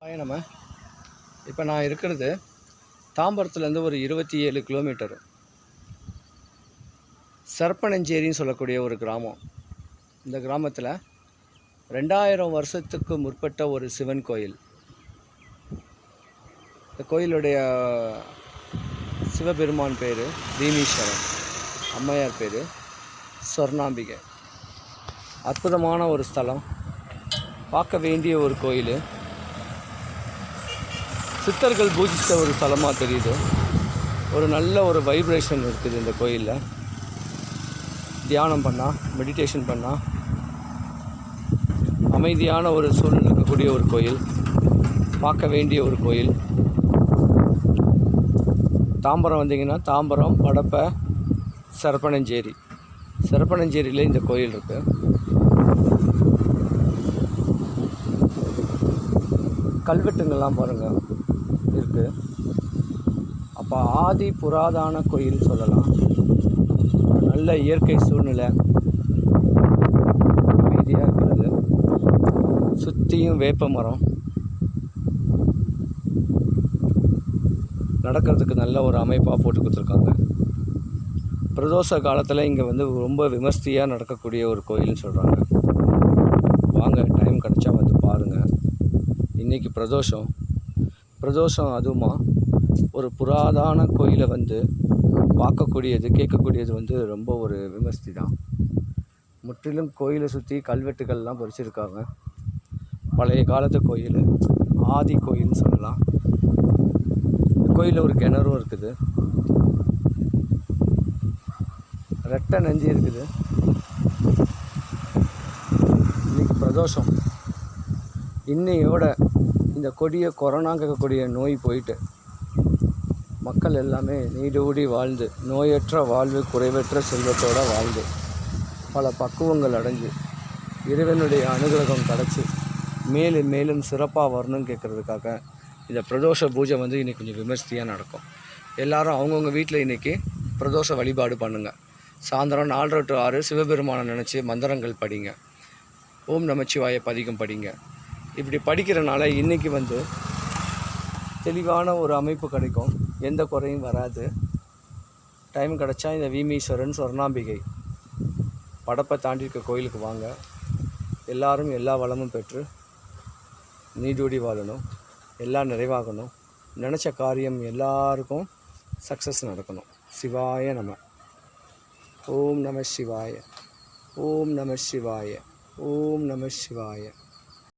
நம்ம இப்போ நான் இருக்கிறது தாம்பரத்துலேருந்து ஒரு 27 கிலோமீட்டர் சர்ப்பனஞ்சேரின்னு சொல்லக்கூடிய ஒரு கிராமம். இந்த கிராமத்தில் 2000 வருஷத்துக்கு முற்பட்ட ஒரு சிவன் கோயில். இந்த கோயிலுடைய சிவபெருமான் பேர் பீமீஸ்வரன், அம்மையார் பேர் சொர்ணாம்பிகை. அற்புதமான ஒரு ஸ்தலம், பார்க்க வேண்டிய ஒரு கோயில், சித்தர்கள் பூஜித்த ஒரு ஸ்தலமாக தெரியுது. ஒரு நல்ல ஒரு வைப்ரேஷன் இருக்குது இந்த கோயிலில். தியானம் பண்ணால், மெடிடேஷன் பண்ணால் அமைதியான ஒரு சூழ்நிலை இருக்கக்கூடிய ஒரு கோயில், பார்க்க வேண்டிய ஒரு கோயில். தாம்பரம் வந்தீங்கன்னா தாம்பரம், படப்பை, சரப்பனஞ்சேரி. சரப்பனஞ்சேரியில் இந்த கோயில் இருக்குது. கல்வெட்டுங்கள்லாம் பாருங்கள் இருக்குது. அப்போ ஆதி புராதான கோயில் சொல்லலாம். நல்ல இயற்கை சூழ்நிலை, அமைதியாக இருக்கிறது. சுற்றியும் வேப்ப மரம், நடக்கிறதுக்கு நல்ல ஒரு அமைப்பாக போட்டு கொடுத்துருக்காங்க. பிரதோஷ காலத்தில் இங்கே ரொம்ப விமர்சையாக நடக்கக்கூடிய ஒரு கோயில்னு சொல்கிறாங்க. வாங்க, டைம் கிடச்சா வந்து பாருங்கள். இன்றைக்கி பிரதோஷம் அதுவுமா ஒரு புராதான கோயிலை பார்க்கக்கூடியது, கேட்கக்கூடியது ரொம்ப ஒரு விமர்சை தான். முற்றிலும் கோயிலை சுற்றி கல்வெட்டுகள்லாம் பொறிச்சிருக்காங்க. பழைய காலத்து கோயில், ஆதி கோயில்னு சொல்லலாம். கோயிலில் ஒரு கிணறும் இருக்குது, ரெட்டை நஞ்சு இருக்குது. இன்றைக்கி பிரதோஷம். இன்னையோட இந்த கொடிய கொரோனாங்கக்கூடிய நோய் போயிட்டு மக்கள் எல்லாமே நீடூடி வாழ்ந்து, நோயற்ற வாழ்வு, குறைவற்ற செல்வத்தோடு வாழ்ந்து, பல பக்குவங்கள் அடைஞ்சு, இறைவனுடைய அனுகிரகம் கிடச்சி மேலும் மேலும் சிறப்பாக வரணும்னு கேட்குறதுக்காக இந்த பிரதோஷ பூஜை இன்றைக்கி கொஞ்சம் விமர்சையாக நடக்கும். எல்லோரும் அவங்கவுங்க வீட்டில் இன்றைக்கி பிரதோஷ வழிபாடு பண்ணுங்கள். சாயந்தரம் 4:30 to 6 சிவபெருமானை நினச்சி மந்திரங்கள் படிங்க. ஓம் நமச்சிவாய பதிகம் படிங்க. இப்படி படிக்கிறனால இன்றைக்கி தெளிவான ஒரு அமைப்பு கிடைக்கும், எந்த குறையும் வராது. டைம் கிடச்சா இந்த பீமீஸ்வரன், சொர்ணாம்பிகை, படப்பை தாண்டி இருக்க கோயிலுக்கு வாங்க. எல்லாரும் எல்லா வளமும் பெற்று நீடூடி வாழணும், எல்லாம் நிறைவாகணும். நினச்ச காரியம் எல்லாருக்கும் சக்ஸஸ் நடக்கணும். சிவாய நம. ஓம் நம சிவாய, ஓம் நம சிவாய, ஓம் நம சிவாய.